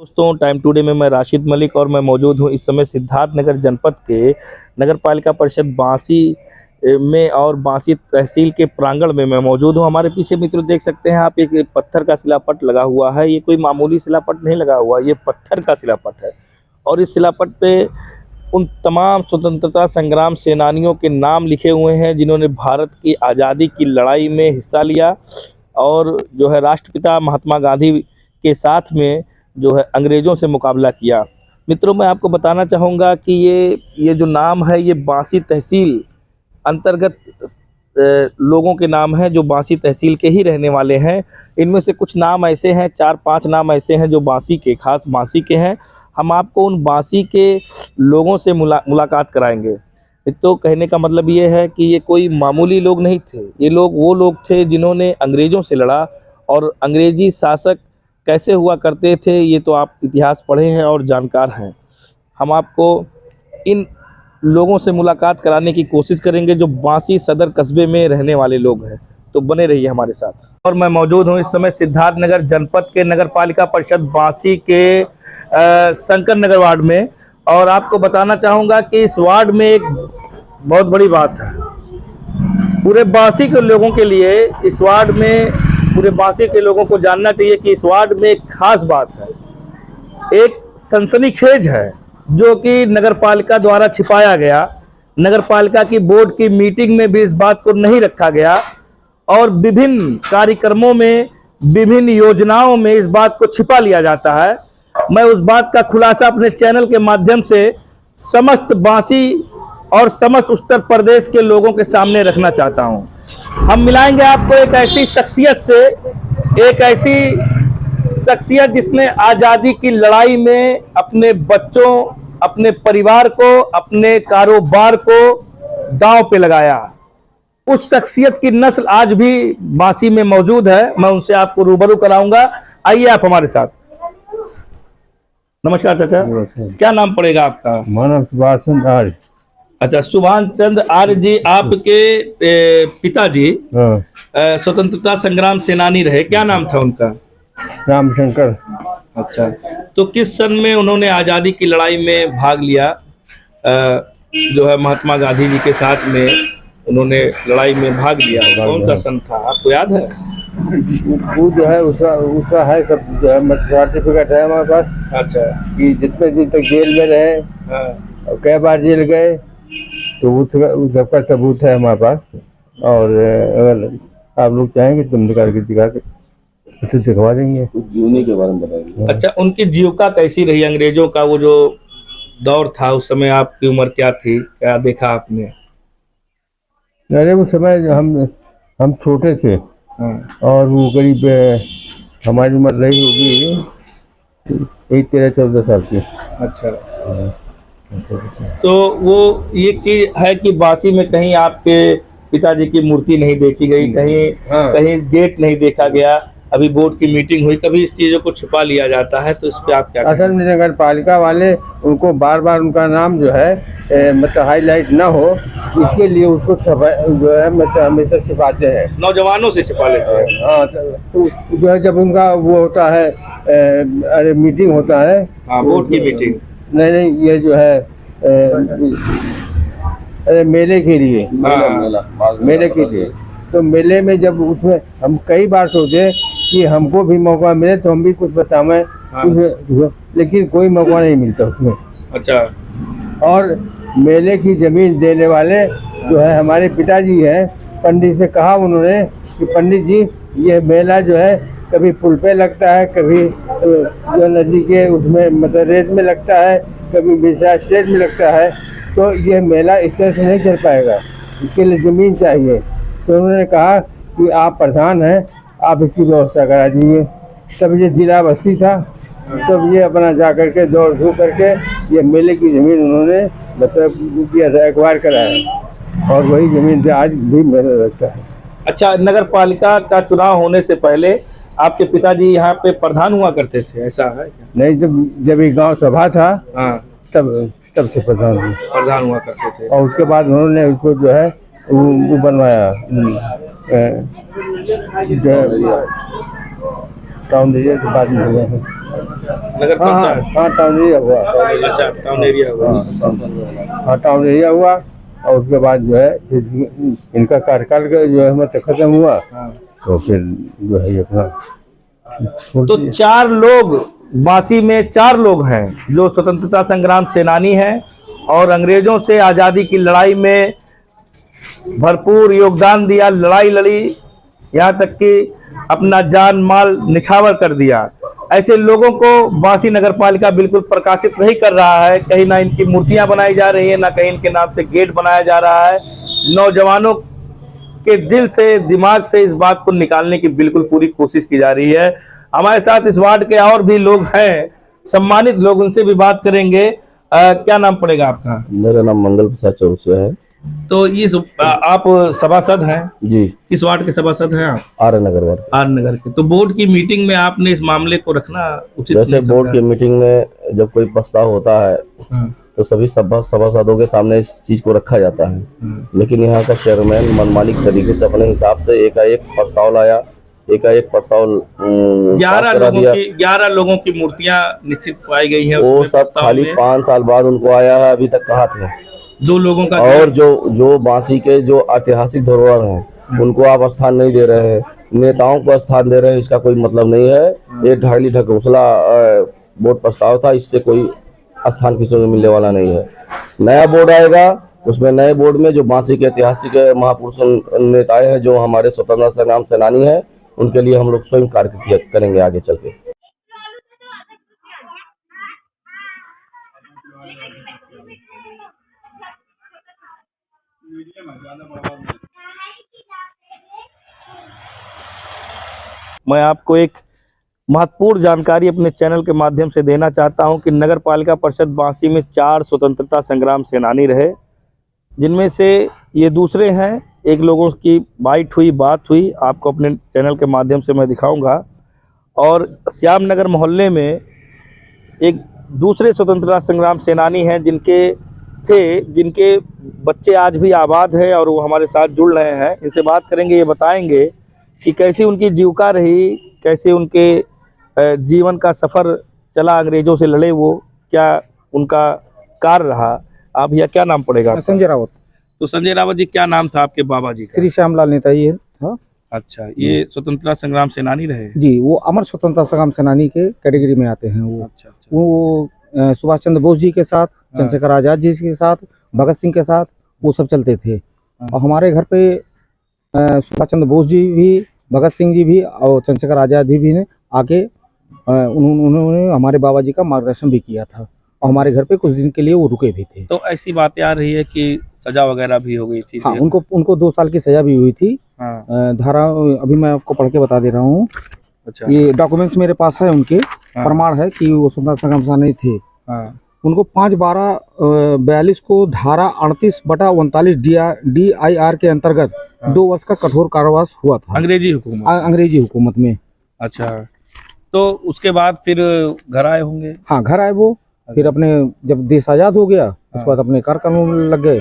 दोस्तों, time today में मैं राशिद मलिक और मैं मौजूद हूँ इस समय सिद्धार्थनगर जनपद के नगर पालिका परिषद बांसी में और बांसी तहसील के प्रांगण में मैं मौजूद हूँ। हमारे पीछे मित्रों देख सकते हैं आप, एक पत्थर का शिलापट लगा हुआ है। ये कोई मामूली शिलापट नहीं लगा हुआ, ये पत्थर का शिलापट है। और इस शिलापट पे उन तमाम स्वतंत्रता संग्राम सेनानियों के नाम लिखे हुए हैं जिन्होंने भारत की आज़ादी की लड़ाई में हिस्सा लिया और जो है राष्ट्रपिता महात्मा गांधी के साथ में जो है अंग्रेज़ों से मुकाबला किया। मित्रों, मैं आपको बताना चाहूँगा कि ये जो नाम है ये बांसी तहसील अंतर्गत लोगों के नाम हैं जो बांसी तहसील के ही रहने वाले हैं। इनमें से कुछ नाम ऐसे हैं, 4-5 नाम ऐसे हैं जो बांसी के, खास बांसी के हैं। हम आपको उन बांसी के लोगों से मुलाकात कराएंगे। तो कहने का मतलब ये है कि ये कोई मामूली लोग नहीं थे। ये लोग वो लोग थे जिन्होंने अंग्रेज़ों से लड़ा। और अंग्रेज़ी शासक कैसे हुआ करते थे ये तो आप इतिहास पढ़े हैं और जानकार हैं। हम आपको इन लोगों से मुलाकात कराने की कोशिश करेंगे जो बांसी सदर कस्बे में रहने वाले लोग हैं। तो बने रहिए हमारे साथ। और मैं मौजूद हूँ इस समय सिद्धार्थनगर जनपद के नगर पालिका परिषद बांसी के शंकर नगर वार्ड में। और आपको बताना चाहूँगा कि इस वार्ड में एक बहुत बड़ी बात है। पूरे बांसी के लोगों के लिए इस वार्ड में, पूरे बांसी के लोगों को जानना चाहिए कि इस वार्ड में एक खास बात है, एक सनसनीखेज है जो कि नगर पालिका द्वारा छिपाया गया। नगर पालिका की बोर्ड की मीटिंग में भी इस बात को नहीं रखा गया और विभिन्न कार्यक्रमों में, विभिन्न योजनाओं में इस बात को छिपा लिया जाता है। मैं उस बात का खुलासा अपने चैनल के माध्यम से समस्त बांसी और समस्त उत्तर प्रदेश के लोगों के सामने रखना चाहता हूं। हम मिलाएंगे आपको एक ऐसी शख्सियत से, एक ऐसी शख्सियत जिसने आज़ादी की लड़ाई में अपने बच्चों, अपने परिवार को, अपने कारोबार को दांव पे लगाया। उस शख्सियत की नस्ल आज भी बांसी में मौजूद है। मैं उनसे आपको रूबरू कराऊंगा। आइए आप हमारे साथ। नमस्कार चाचा, क्या नाम पड़ेगा आपका? मानव सुभाष चंद्र आर्य। अच्छा, सुभाष चंद्र आर्य जी, आपके पिताजी स्वतंत्रता संग्राम सेनानी रहे, क्या नाम था उनका? रामशंकर। अच्छा, तो किस सन में उन्होंने आज़ादी की लड़ाई में भाग लिया? जो है महात्मा गांधी जी के साथ में उन्होंने लड़ाई में भाग लिया। कौन सा सन था, आपको याद है? वो जो है उसका है सब, जो है सर्टिफिकेट है हमारे पास। अच्छा, कि जितने दिन तक जेल में रहे और कई बार जेल गए, तो वो सबका सबूत है हमारे पास। और अगर आप लोग चाहेंगे तो हम निकाल के दिखवा देंगे। जीवनी के बारे में बताइए। अच्छा, उनकी जीविका कैसी रही? अंग्रेजों का वो जो दौर था उस समय आपकी उम्र क्या थी, क्या देखा आपने? अरे उस समय हम छोटे थे। और वो करीब हमारी उम्र रही होगी 13-14 साल की। अच्छा, तो वो ये चीज है कि बांसी में कहीं आपके पिताजी की मूर्ति नहीं देखी गई, कहीं गेट नहीं देखा गया। अभी बोर्ड की मीटिंग हुई, कभी इस चीजों को छुपा लिया जाता है, तो इस पे आप क्या? असल में नगर पालिका वाले उनको बार बार उनका नाम जो है मतलब हाईलाइट ना हो, इसके लिए उसको जो है मतलब हमेशा छिपाते हैं, नौजवानों से छिपा लेते हैं। हाँ, तो जो है जब उनका वो होता है, अरे मीटिंग होता है, हाँ, बोर्ड की मीटिंग नहीं ये जो है अरे मेले के लिए, मेले के लिए। तो मेले में जब उसमें हम कई बार सोचे कि हमको भी मौका मिले तो हम भी कुछ बताएं, लेकिन कोई मौका नहीं मिलता उसमें। अच्छा, और मेले की जमीन देने वाले जो है हमारे पिताजी हैं। पंडित से कहा उन्होंने कि पंडित जी, ये मेला जो है कभी पुल पे लगता है, कभी जो नदी के उसमें मतलब रेत में लगता है, कभी बिरसा स्टेट में लगता है, तो ये मेला इस तरह से नहीं चल पाएगा, इसके लिए ज़मीन चाहिए। तो उन्होंने कहा कि आप प्रधान हैं, आप इसकी व्यवस्था करा दीजिए। तब ये जिला बस्ती था, तब ये अपना जा करके दौड़ धूप करके ये मेले की ज़मीन उन्होंने मतलब एक्वायर कराया और वही ज़मीन पे आज भी मेला लगता है। अच्छा, नगर पालिका का चुनाव होने से पहले आपके पिताजी यहाँ पे प्रधान हुआ करते थे, ऐसा है क्या? नहीं, जब ये गांव सभा था, हाँ, तब से प्रधान हुआ करते थे। और उसके बाद उन्होंने उसको जो है वो बनवाया, टाउन एरिया के बाद में हुए हैं। नगर हाँ हाँ पंचायत। हाँ, टाउन एरिया हुआ। अच्छा, टाउन एरिया हुआ। हाँ टाउन एरिया हुआ, और उसके बाद जो है फिर इनका कार्यकाल का जो है मतलब खत्म हुआ, तो फिर जो है ये अपना तो 4 लोग बांसी में 4 लोग हैं जो स्वतंत्रता संग्राम सेनानी हैं और अंग्रेजों से आज़ादी की लड़ाई में भरपूर योगदान दिया, लड़ाई लड़ी, यहाँ तक कि अपना जान माल निछावर कर दिया। ऐसे लोगों को बांसी नगर पालिका बिल्कुल प्रकाशित नहीं कर रहा है। कहीं ना इनकी मूर्तियां बनाई जा रही है, ना कहीं इनके नाम से गेट बनाया जा रहा है। नौजवानों के दिल से, दिमाग से इस बात को निकालने की बिल्कुल पूरी कोशिश की जा रही है। हमारे साथ इस वार्ड के और भी लोग हैं, सम्मानित लोग, उनसे भी बात करेंगे। क्या नाम पड़ेगा आपका? मेरा नाम मंगल प्रसाद चौरसिया है तो इस आप सभासद हैं, जी। किस वार्ड के सभासद हैं आप? R Nagar ward. R Nagar के। तो बोर्ड की मीटिंग में आपने इस मामले को रखना उचित वैसे नहीं बोर्ड समझा? की मीटिंग में जब कोई प्रस्ताव होता है हाँ, तो सभी सभासदों के सामने इस चीज को रखा जाता है, हाँ। लेकिन यहाँ का चेयरमैन मनमानी तरीके से अपने हिसाब से एकाएक प्रस्ताव लाया, एकाएक प्रस्ताव 11 लोगों की मूर्तियां निश्चित पाई गई है। वो उसमें सब प्रस्ताव खाली में 5 साल बाद उनको आया है, अभी तक कहाँ थे। 2 लोगों का और जो बांसी के जो ऐतिहासिक धरोहर हैं उनको आप स्थान नहीं दे रहे हैं, नेताओं को स्थान दे रहे हैं, इसका कोई मतलब नहीं है। ये ढाई ढकोसला बोर्ड प्रस्ताव था, इससे कोई स्थान किसी को मिलने वाला नहीं है। नया बोर्ड आएगा, उसमें नए बोर्ड में जो बांसी के ऐतिहासिक महापुरुष नेताएं हैं, जो हमारे स्वतंत्रता संग्राम सेनानी हैं, उनके लिए हम लोग स्वयं कार्य करेंगे आगे चल के। मैं आपको एक महत्वपूर्ण जानकारी अपने चैनल के माध्यम से देना चाहता हूं कि नगर पालिका परिषद बांसी में 4 स्वतंत्रता संग्राम सेनानी रहे, जिनमें से ये दूसरे हैं। एक लोगों की बात हुई, आपको अपने चैनल के माध्यम से मैं दिखाऊंगा। और श्याम नगर मोहल्ले में एक दूसरे स्वतंत्रता संग्राम सेनानी हैं जिनके बच्चे आज भी आबाद हैं और वो हमारे साथ जुड़ रहे हैं। इनसे बात करेंगे, ये बताएंगे कि कैसी उनकी जीविका रही, कैसे उनके जीवन का सफ़र चला, अंग्रेज़ों से लड़े वो, क्या उनका कार्य रहा। आप भैया क्या नाम पड़ेगा? संजय रावत। तो संजय रावत जी, क्या नाम था आपके बाबा जी का? श्री श्यामलाल नेताजी है। हाँ अच्छा, ये स्वतंत्रता संग्राम सेनानी रहे? जी, वो अमर स्वतंत्रता संग्राम सेनानी के कैटेगरी में आते हैं। वो अच्छा। वो सुभाष चंद्र बोस जी के साथ, चंद्रशेखर आजाद जी के साथ, भगत सिंह के साथ वो सब चलते थे। और हमारे घर पे सुभाष चंद्र बोस जी भी, भगत सिंह जी भी और चंद्रशेखर आजाद जी भी ने आके उन्होंने हमारे बाबा जी का मार्गदर्शन भी किया था, और हमारे घर पे कुछ दिन के लिए वो रुके भी थे। तो ऐसी बातें आ रही है कि सजा वगैरह भी हो गई थी? हाँ, उनको 2 साल की सजा भी हुई थी। हाँ। धारा अभी मैं आपको पढ़ के बता दे रहा हूँ। अच्छा। ये डॉक्यूमेंट्स मेरे पास है, उनके हाँ। प्रमाण है कि वो स्वतंत्रता संग्राम सेनानी थे। हाँ। उनको 5/12/42 को धारा 38/39 DIR के अंतर्गत 2 वर्ष का कठोर कारावास हुआ था, अंग्रेजी हुकूमत में। अच्छा, तो उसके बाद फिर घर आए होंगे? हाँ, घर आए वो, फिर अपने जब देश आजाद हो गया उसके बाद अपने कार्य करने लग गए।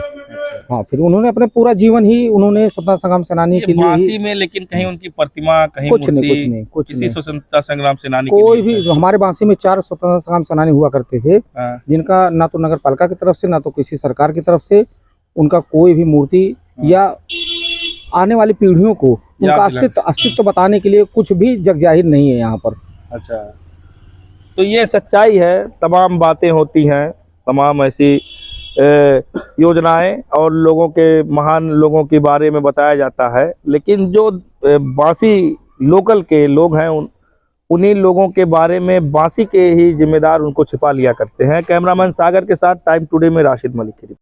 हाँ, फिर उन्होंने अपने पूरा जीवन ही उन्होंने स्वतंत्रता संग्राम सेनानी के लिए बांसी में, लेकिन कहीं उनकी प्रतिमा, कहीं कुछ मूर्ति, नहीं किसी स्वतंत्रता संग्राम सेनानी की कोई नहीं भी। है? हमारे बांसी में 4 स्वतंत्रता संग्राम सेनानी हुआ करते थे, हाँ। जिनका ना तो नगर पालिका की तरफ से, ना तो किसी सरकार की तरफ से उनका कोई भी मूर्ति या आने वाली पीढ़ियों को उनका अस्तित्व बताने के लिए कुछ भी जग जाहिर नहीं है यहाँ पर। अच्छा, तो ये सच्चाई है। तमाम बातें होती हैं, तमाम ऐसी योजनाएं और लोगों के, महान लोगों के बारे में बताया जाता है, लेकिन जो बांसी लोकल के लोग हैं उन्हीं लोगों के बारे में बांसी के ही जिम्मेदार उनको छिपा लिया करते हैं। कैमरामैन सागर के साथ टाइम टुडे में राशिद मलिक की रिपोर्ट।